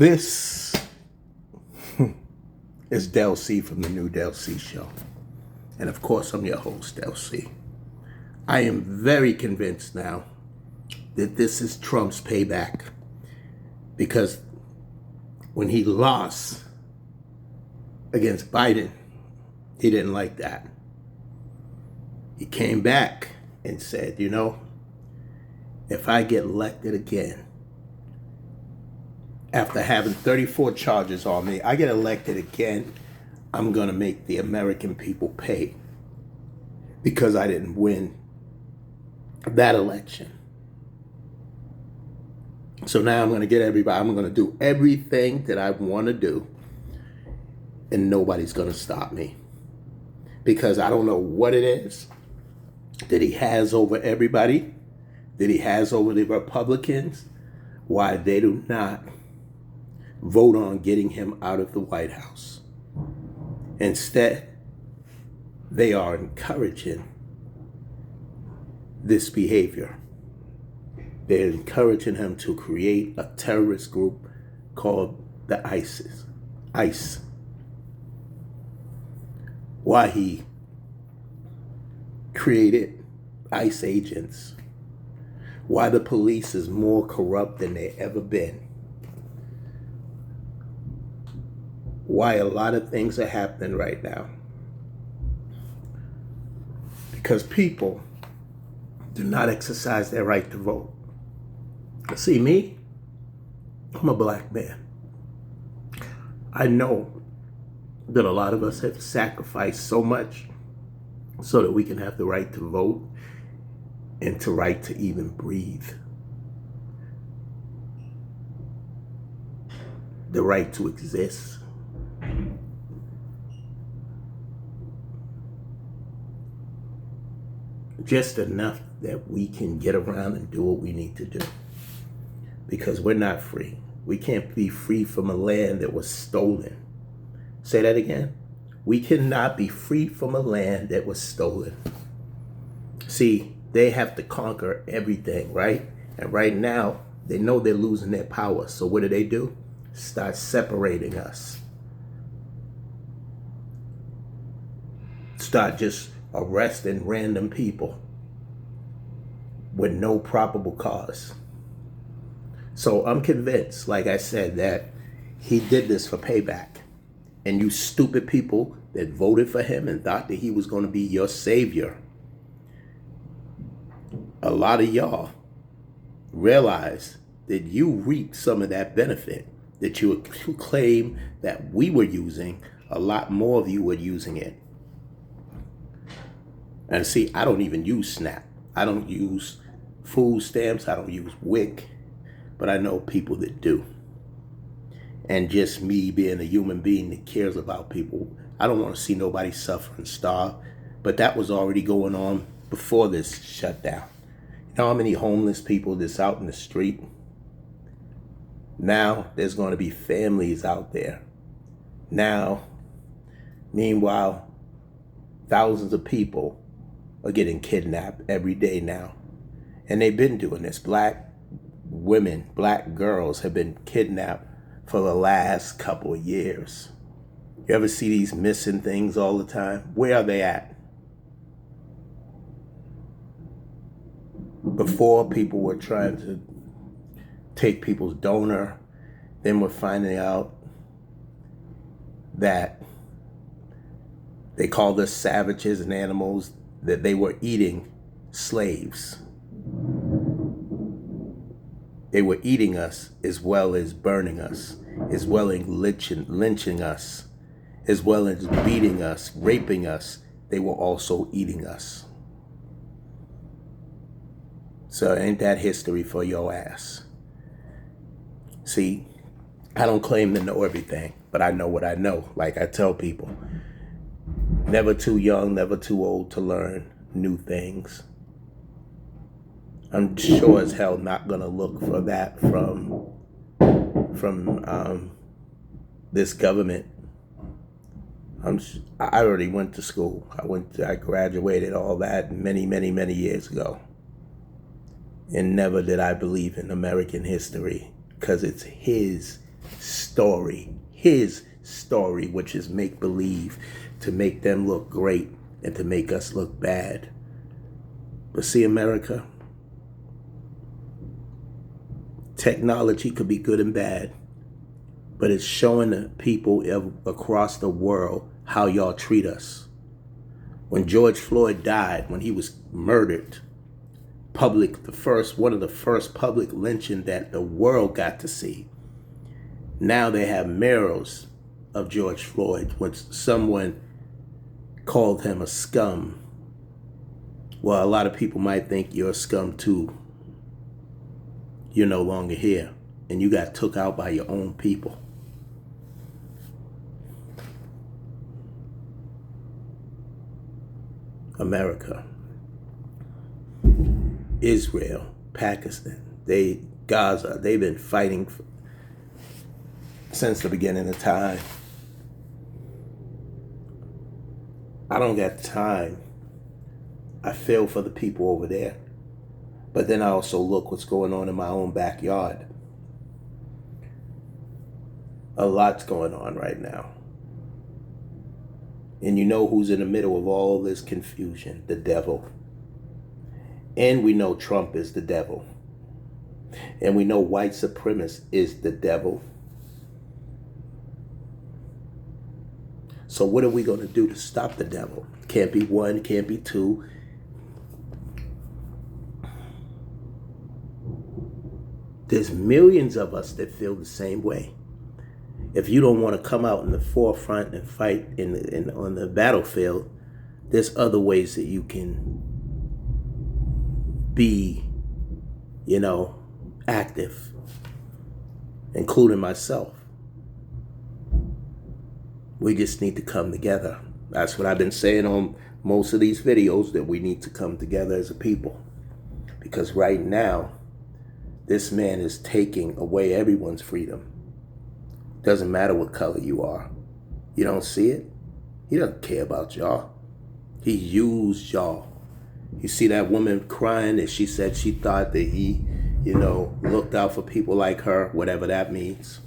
This is Del C from the new Del C Show. And of course, I'm your host, Del C. I am very convinced now that this is Trump's payback. Because when he lost against Biden, he didn't like that. He came back and said, if I get elected again, after having 34 charges on me, I get elected again, I'm going to make the American people pay because I didn't win that election. So now I'm going to do everything that I want to do, and nobody's going to stop me. Because I don't know what it is that he has over everybody, that he has over the Republicans, why they do not vote on getting him out of the White House. Instead, they are encouraging this behavior. They're encouraging him to create a terrorist group called the ICE. Why he created ICE agents. Why the police is more corrupt than they ever been. Why a lot of things are happening right now. Because people do not exercise their right to vote. See, me, I'm a black man. I know that a lot of us have sacrificed so much so that we can have the right to vote and the right to even breathe. The right to exist. Just enough that we can get around and do what we need to do. Because we're not free. We can't be free from a land that was stolen. Say that again. We cannot be free from a land that was stolen. See, they have to conquer everything, right? And right now, they know they're losing their power. So what do? Start separating us. Start just arresting random people with no probable cause. So I'm convinced, like I said, that he did this for payback. And you stupid people that voted for him and thought that he was going to be your savior, a lot of y'all realize that you reap some of that benefit that you claim that we were using. A lot more of you were using it. And see, I don't even use SNAP. I don't use food stamps. I don't use WIC. But I know people that do. And just me being a human being that cares about people, I don't want to see nobody suffer and starve. But that was already going on before this shutdown. You know how many homeless people that's out in the street? Now there's going to be families out there. Now, meanwhile, thousands of people are getting kidnapped every day now. And they've been doing this. Black women, black girls have been kidnapped for the last couple of years. You ever see these missing things all the time? Where are they at? Before, people were trying to take people's donor. Then we're finding out that they called us savages and animals, that they were eating slaves. They were eating us as well as burning us, as well as lynching us, as well as beating us, raping us. They were also eating us. So ain't that history for your ass? See, I don't claim to know everything, but I know what I know. Like I tell people, never too young, never too old to learn new things. I'm sure as hell not gonna look for that from this government. I already went to school. I graduated, all that many, many, many years ago. And never did I believe in American history, because it's his story, his story, which is make-believe, to make them look great and to make us look bad. But see, America, technology could be good and bad, but it's showing the people across the world how y'all treat us. When George Floyd died, when he was murdered, one of the first public lynching that the world got to see. Now they have murals of George Floyd, which someone called him a scum. Well, a lot of people might think you're a scum too. You're no longer here, and you got took out by your own people. America, Israel, Pakistan, Gaza, they've been fighting since the beginning of time. I don't got time. I feel for the people over there. But then I also look what's going on in my own backyard. A lot's going on right now. And you know who's in the middle of all this confusion? The devil. And we know Trump is the devil. And we know white supremacist is the devil. So what are we going to do to stop the devil? Can't be one, can't be two. There's millions of us that feel the same way. If you don't want to come out in the forefront and fight on the battlefield, there's other ways that you can be, active, including myself. We just need to come together. That's what I've been saying on most of these videos, that we need to come together as a people. Because right now, this man is taking away everyone's freedom. Doesn't matter what color you are. You don't see it? He doesn't care about y'all. He used y'all. You see that woman crying that she said she thought that he, looked out for people like her, whatever that means.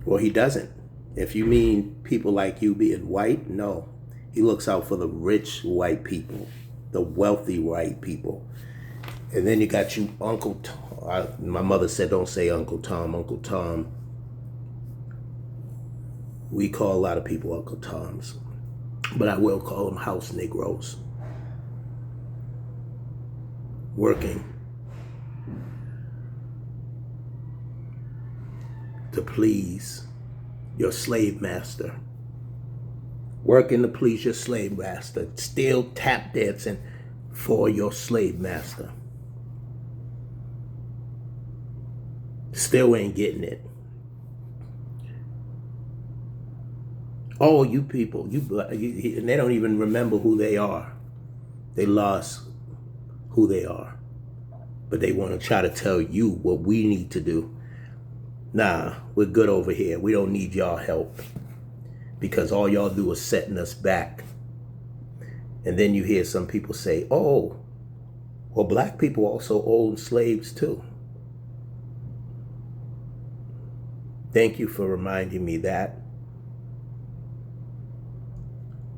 Well, he doesn't. If you mean people like you being white, no. He looks out for the rich white people, the wealthy white people. And then you got you Uncle Tom. My mother said, don't say Uncle Tom. Uncle Tom. We call a lot of people Uncle Toms. But I will call them house Negroes. Working to please your slave master. Working to please your slave master. Still tap dancing for your slave master. Still ain't getting it. Oh, you people, and they don't even remember who they are. They lost who they are. But they want to try to tell you what we need to do. Nah, we're good over here. We don't need y'all help. Because all y'all do is setting us back. And then you hear some people say, oh, well, black people also owned slaves too. Thank you for reminding me that.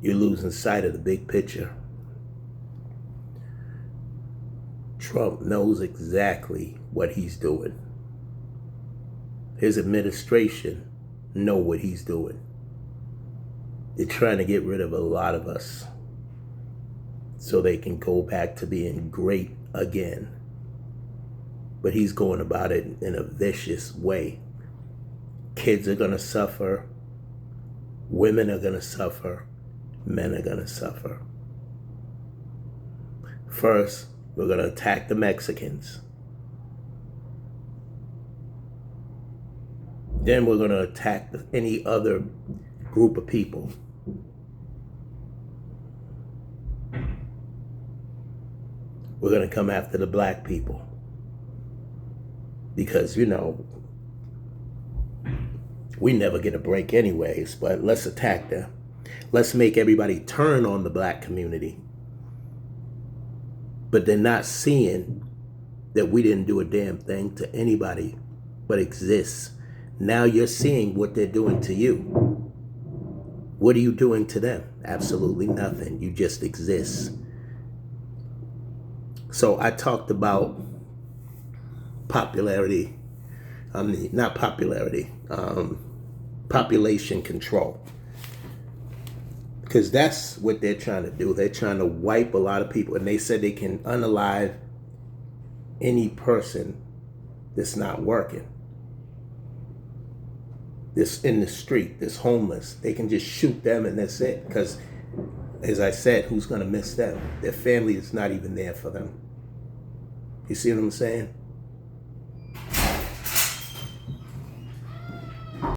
You're losing sight of the big picture. Trump knows exactly what he's doing. His administration know what he's doing. They're trying to get rid of a lot of us so they can go back to being great again. But he's going about it in a vicious way. Kids are going to suffer. Women are going to suffer. Men are going to suffer. First, we're going to attack the Mexicans. Then we're going to attack any other group of people. We're going to come after the black people. Because, we never get a break anyways, but let's attack them. Let's make everybody turn on the black community. But they're not seeing that we didn't do a damn thing to anybody but exists. Now you're seeing what they're doing to you. What are you doing to them? Absolutely nothing. You just exist. So I talked about popularity, not popularity, population control. Because that's what they're trying to do. They're trying to wipe a lot of people. And they said they can unalive any person that's not working. This in the street, this homeless. They can just shoot them and that's it. Because, as I said, who's going to miss them? Their family is not even there for them. You see what I'm saying?